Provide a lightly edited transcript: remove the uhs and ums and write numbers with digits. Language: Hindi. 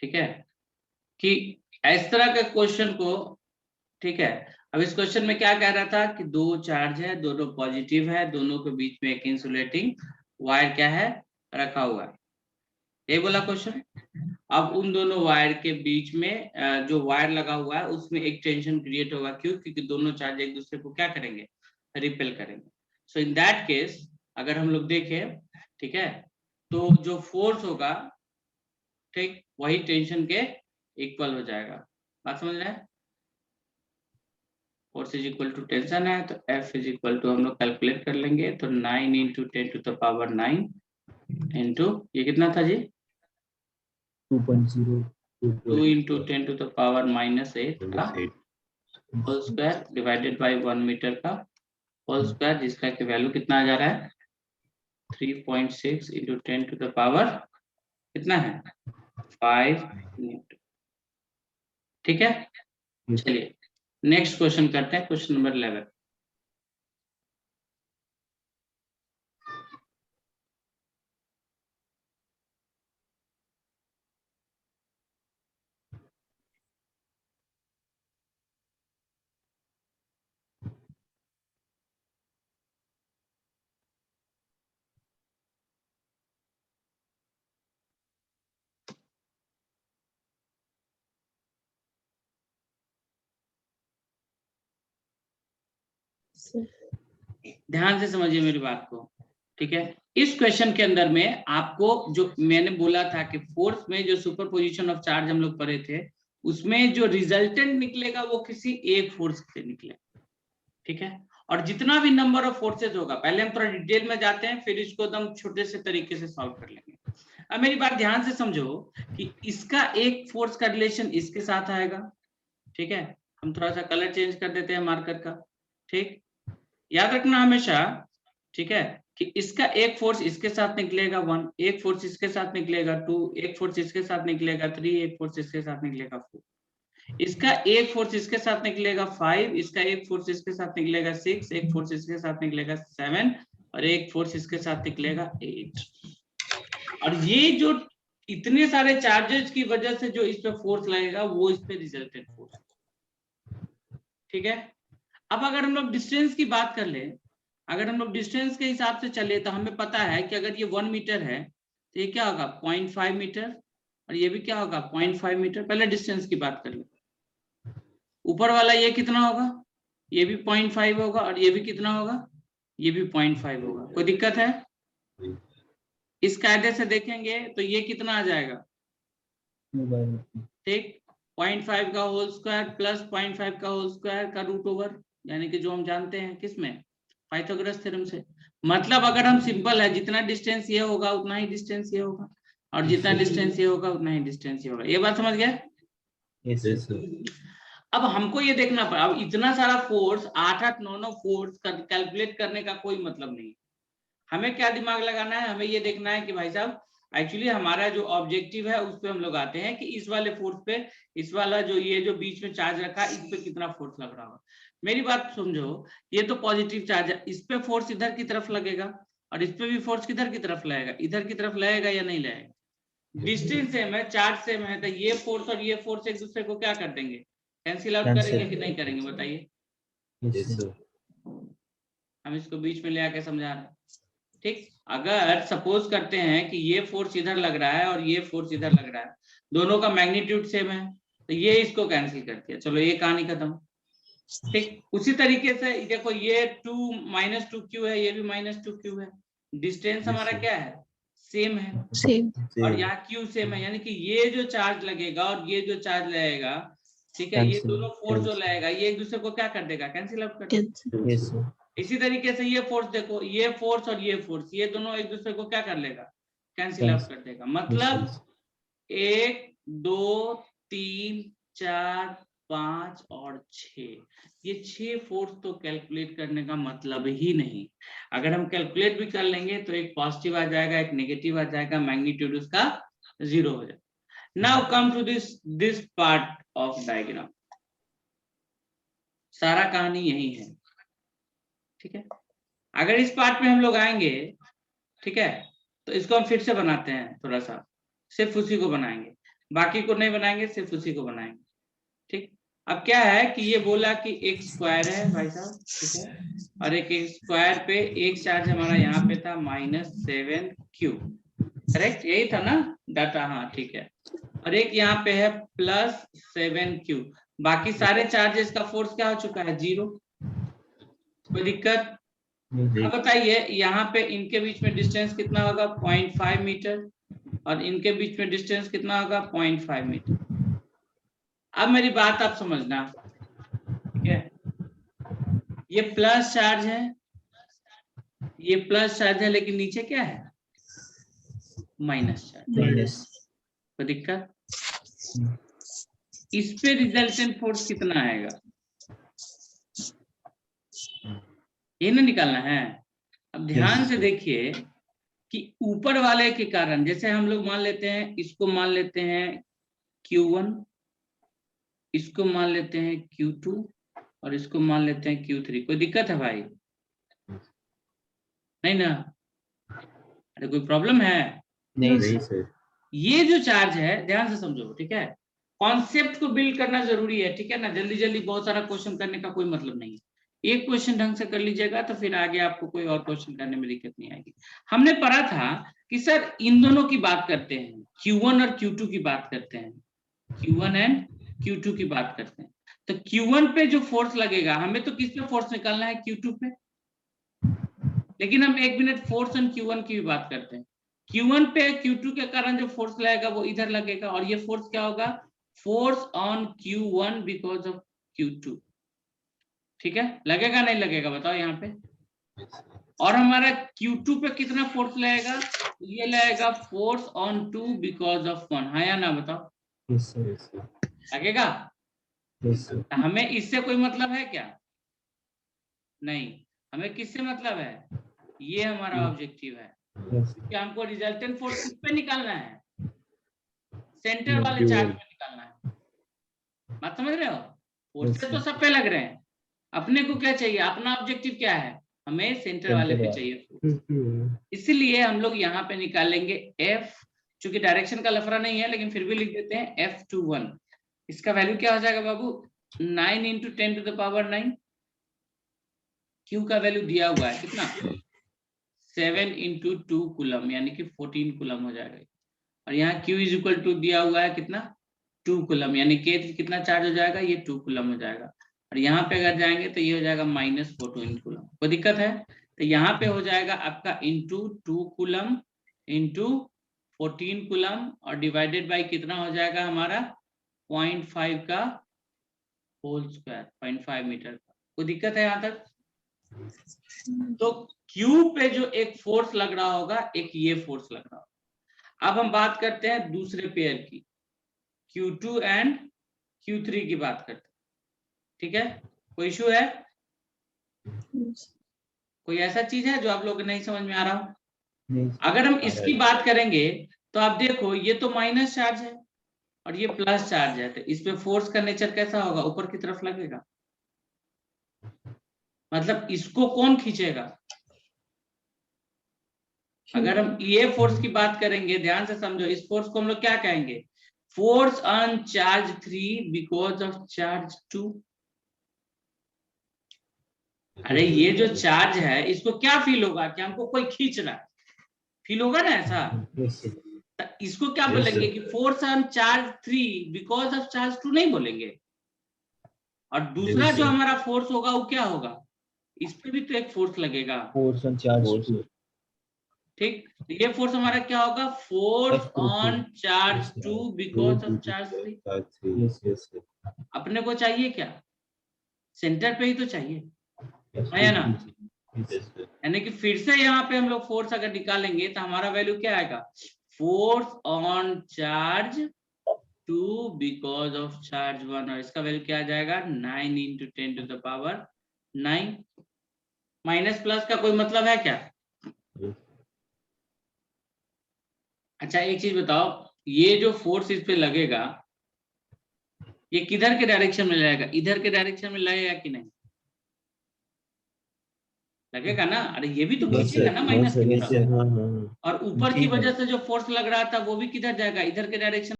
ठीक है, कि इस तरह के क्वेश्चन को, ठीक है। अब इस क्वेश्चन में क्या कह रहा था कि दो चार्ज है, दोनों पॉजिटिव है, दोनों के बीच में एक इंसुलेटिंग वायर क्या है, रखा हुआ है, ये बोला क्वेश्चन। अब उन दोनों वायर के बीच में जो वायर लगा हुआ है उसमें एक टेंशन क्रिएट होगा, क्यों? क्योंकि दोनों चार्ज एक दूसरे को क्या करेंगे, रिपेल करेंगे। सो इन दैट केस अगर हम लोग देखें, ठीक है, तो जो फोर्स होगा, ठीक, वही टेंशन के इक्वल हो जाएगा। बात समझ रहे हैं? Force is equal to tension है, तो F इज इक्वल टू हम लोग कैलकुलेट कर लेंगे, तो 9 इंटू 10⁻9 इंटू ये कितना था जी, 2.0 2 इंटू 10⁻−8 का whole square divided by 1 metre का होल स्क्वायर, जिसका की वैल्यू कितना आ जा रहा है, 3.6 इंटू 10⁻, कितना है, 5 न्यूटन। ठीक है, चलिए नेक्स्ट क्वेश्चन करते हैं, क्वेश्चन नंबर 11। ध्यान से समझिए मेरी बात को, ठीक है। इस क्वेश्चन के अंदर में आपको जो मैंने बोला था कि फोर्स में जो सुपरपोजिशन ऑफ चार्ज हम लोग पढ़े थे, उसमें जो रिजल्टेंट निकलेगा वो किसी एक फोर्स से निकलेगा, ठीक है। और जितना भी नंबर ऑफ फोर्सेज होगा, पहले हम थोड़ा डिटेल में जाते हैं, फिर इसको एकदम छोटे से तरीके से सॉल्व कर लेंगे। अब मेरी बात ध्यान से समझो कि इसका एक फोर्स का रिलेशन इसके साथ आएगा, ठीक है। हम थोड़ा सा कलर चेंज कर देते हैं मार्कर का, ठीक। याद रखना हमेशा, ठीक है, कि इसका एक फोर्स इसके साथ निकलेगा 1, एक फोर्स इसके साथ निकलेगा 2, एक फोर्स इसके साथ निकलेगा 3, एक फोर्स इसके साथ निकलेगा 4, इसका एक फोर्स इसके साथ निकलेगा 5, इसका एक फोर्स इसके साथ निकलेगा 6, एक फोर्स इसके साथ निकलेगा 7 और एक फोर्स इसके साथ निकलेगा 8। और ये जो इतने सारे चार्जेस की वजह से जो इस पे फोर्स लगेगा वो इस पे रिजल्टेंट फोर्स, ठीक है। अब अगर हम लोग डिस्टेंस की बात कर ले, अगर हम लोग डिस्टेंस के हिसाब से चले तो हमें पता है कि अगर ये 1 मीटर है तो ये क्या होगा 0.5 मीटर, और ये भी क्या होगा 0.5 मीटर। पहले डिस्टेंस की बात कर ले, ऊपर वाला ये कितना होगा, ये भी 0.5 होगा, और ये भी कितना होगा, ये भी 0.5 होगा। कोई दिक्कत है? इस कायदे से देखेंगे तो ये कितना आ जाएगा, ठीक, 0.5 का होल स्क्वायर प्लस 0.5 का होल स्क्वायर का रूट ओवर, यानी कि जो हम जानते हैं किसमें, पाइथागोरस थ्योरम से। मतलब अगर हम सिंपल है, जितना डिस्टेंस ये होगा उतना ही डिस्टेंस ये होगा, और जितना डिस्टेंस ये होगा उतना ही डिस्टेंस ये होगा। ये बात समझ गया? अब हमको ये देखना पड़ा, अब इतना सारा फोर्स 8-8 9-9 फोर्स कैलकुलेट करने का कोई मतलब नहीं। हमें क्या दिमाग लगाना है, हमें ये देखना है कि भाई साहब एक्चुअली हमारा जो ऑब्जेक्टिव है उस पे हम लोग आते हैं कि इस वाले फोर्स पे, इस वाला जो ये जो बीच में चार्ज रखा है इस पे कितना फोर्स लग रहा होगा। मेरी बात समझो, ये तो पॉजिटिव चार्ज है, इस पे फोर्स इधर की तरफ लगेगा, और इस पे भी फोर्स किधर की तरफ लगेगा, इधर की तरफ लगेगा या नहीं लगेगा? डिस्टेंस सेम है, चार्ज सेम है, तो ये फोर्स और ये फोर्स एक दूसरे को क्या कर देंगे, कैंसिल आउट करेंगे कि नहीं करेंगे, बताइए। हम इसको बीच में ले आके समझा रहे हैं, ठीक। अगर सपोज करते हैं कि ये फोर्स इधर लग रहा है और ये फोर्स इधर लग रहा है, दोनों का मैग्नीट्यूड सेम है, तो ये इसको कैंसिल कर दिया, चलो ये कहानी खत्म, ठीक। उसी तरीके से देखो ये 2 -2q है, ये भी -2q है, डिस्टेंस हमारा क्या है, सेम है, सेम, और यहाँ q सेम है, यानी कि ये जो चार्ज लगेगा और ये जो चार्ज लगेगा, ठीक है, ये दोनों फोर्स जो लगेगा ये एक दूसरे को क्या कर देगा, कैंसिल आउट कर देगा। इसी तरीके से ये फोर्स देखो, ये फोर्स और ये फोर्स, ये दोनों एक दूसरे को क्या कर लेगा, कैंसिल आउट कर देगा। मतलब 1 2 3 4 5 और 6, ये 6 फोर्स तो कैलकुलेट करने का मतलब ही नहीं। अगर हम कैलकुलेट भी कर लेंगे तो एक पॉजिटिव आ जाएगा, एक नेगेटिव आ जाएगा, मैग्नीट्यूड उसका 0 हो जाएगा। Now come to this part of diagram, सारा कहानी यही है, ठीक है। अगर इस पार्ट में हम लोग आएंगे, ठीक है, तो इसको हम फिर से बनाते हैं, थोड़ा सा सिर्फ उसी को बनाएंगे। बाकी को नहीं बनाएंगे, सिर्फ उसी को बनाएंगे। ठीक, अब क्या है कि ये बोला कि एक स्क्वायर है भाई साहब, ठीक है, और एक स्क्वायर पे एक चार्ज हमारा यहाँ पे था -7q, करेक्ट, यही था ना डाटा? हाँ ठीक है। और एक यहाँ पे है +7q। बाकी सारे चार्जेस का फोर्स क्या हो चुका है? 0। कोई दिक्कत? अब बताइए यहाँ पे इनके बीच में डिस्टेंस कितना होगा? 0.5 मीटर, और इनके बीच में डिस्टेंस कितना होगा? 0.5 मीटर। अब मेरी बात आप समझना, ठीक है, ये प्लस चार्ज है, ये प्लस चार्ज है, लेकिन नीचे क्या है? Minus charge. कोई दिक्कत? इस पे रिजल्टेंट फोर्स कितना आएगा, ये ना निकालना है। अब ध्यान से देखिए कि ऊपर वाले के कारण, जैसे हम लोग मान लेते हैं, इसको मान लेते हैं Q1, इसको मान लेते हैं Q2, और इसको मान लेते हैं Q3। कोई दिक्कत है भाई? नहीं ना? अरे कोई प्रॉब्लम है? नहीं सर। ये जो चार्ज है, ध्यान से समझो, ठीक है, कॉन्सेप्ट को बिल्ड करना जरूरी है, ठीक है ना? जल्दी जल्दी बहुत सारा क्वेश्चन करने का कोई मतलब नहीं है। एक क्वेश्चन ढंग से कर लीजिएगा तो फिर आगे आपको कोई और क्वेश्चन करने में दिक्कत नहीं आएगी। हमने पढ़ा था कि सर इन दोनों की बात करते हैं, Q1 और Q2 की बात करते हैं, Q1 एंड Q2 की बात करते हैं। तो Q1 पे जो फोर्स लगेगा, हमें तो किस पे फोर्स निकालना है? Q2 पे। लेकिन हम 1 मिनट फोर्स ऑन Q1 की भी बात करते हैं। Q1 पे Q2 के कारण जो फोर्स लगेगा वो इधर लगेगा, और ये फोर्स क्या होगा? Force on Q1 because of Q2। ठीक है, लगेगा नहीं लगेगा बताओ यहाँ पे? और हमारा Q2 पे कितना फोर्स लगेगा? ये लगेगा फोर्स ऑन 2 बिकॉज ऑफ 1। हाँ या ना बताओ? Yes sir. लगेगा? Yes sir. हमें इससे कोई मतलब है क्या? नहीं। हमें किससे मतलब है? ये हमारा ऑब्जेक्टिव है, क्योंकि हमको रिजल्टेंट फोर्स किस पे निकालना है? सेंटर वाले चार्ज पे निकालना है। बात समझ रहे हो? फोर्सेस तो सब पे लग रहे हैं, अपने को क्या चाहिए? अपना ऑब्जेक्टिव क्या है? हमें सेंटर वाले पे चाहिए। इसलिए हम लोग यहाँ पे निकालेंगे F, चूंकि डायरेक्शन का लफड़ा नहीं है लेकिन फिर भी लिख देते हैं F21। इसका वैल्यू क्या हो जाएगा बाबू? 9 × 10⁹ Q का वैल्यू दिया हुआ है कितना? 7 × 2 कूलम, यानी कि 14 कूलम हो जाएगा। और यहाँ Q = दिया हुआ है कितना? 2 कूलम, यानी कि कितना चार्ज हो जाएगा? ये 2 कूलम हो जाएगा। और यहाँ पे अगर जाएंगे तो ये हो जाएगा -14 कूलम। कोई दिक्कत है? तो यहाँ पे हो जाएगा आपका × 2 कूलम × 14 कूलम, और डिवाइडेड बाय कितना हो जाएगा हमारा? 0.5 का होल स्क्वायर, 0.5 मीटर का। कोई दिक्कत है यहाँ तक? तो Q पे जो एक फोर्स लग रहा होगा, एक ये फोर्स लग रहा होगा। अब हम बात करते हैं दूसरे पेयर की, Q2 एंड Q3 की बात करते हैं, ठीक है? कोई इशू है? कोई ऐसा चीज है जो आप लोग को नहीं समझ में आ रहा हो? अगर हम इसकी बात करेंगे तो आप देखो, ये तो माइनस चार्ज है और ये प्लस चार्ज है, तो इसमें फोर्स का नेचर कैसा होगा? ऊपर की तरफ लगेगा। मतलब इसको कौन खींचेगा? अगर हम ये फोर्स की बात करेंगे, ध्यान से समझो, इस फोर्स को हम लोग क्या कहेंगे? Force on charge 3 because of charge 2। अरे ये जो चार्ज है, इसको क्या फील होगा कि हमको कोई खींच रहा है? फील होगा ना ऐसा? तो इसको क्या बोलेंगे कि force on charge 3 because of charge 2 नहीं बोलेंगे। और दूसरा जो हमारा फोर्स होगा वो क्या होगा? इस पे भी तो एक फोर्स लगेगा, फोर्स ऑन चार्ज 2। ठीक? तो ये फोर्स हमारा क्या होगा? Force on charge 2 because of charge 3। Yes yes. अपने को चाहिए क्या? सेंटर पे ही तो चाहिए, है ना? यानी कि फिर से यहाँ पे हम लोग फोर्स अगर निकालेंगे तो हमारा वैल्यू क्या आएगा? Force on charge 2 because of charge 1, और इसका वैल्यू क्या आ जाएगा? 9 × 10⁹ माइनस प्लस का कोई मतलब है क्या? अच्छा एक चीज बताओ, ये जो फोर्स इस पे लगेगा, ये किधर के डायरेक्शन में लगेगा? इधर के डायरेक्शन में लगेगा कि नहीं? लगेगा ना? अरे ये भी तो खींचेगा ना माइनस की तरफ। और ऊपर की वजह से जो फोर्स लग रहा था वो भी किधर जाएगा? इधर के डायरेक्शन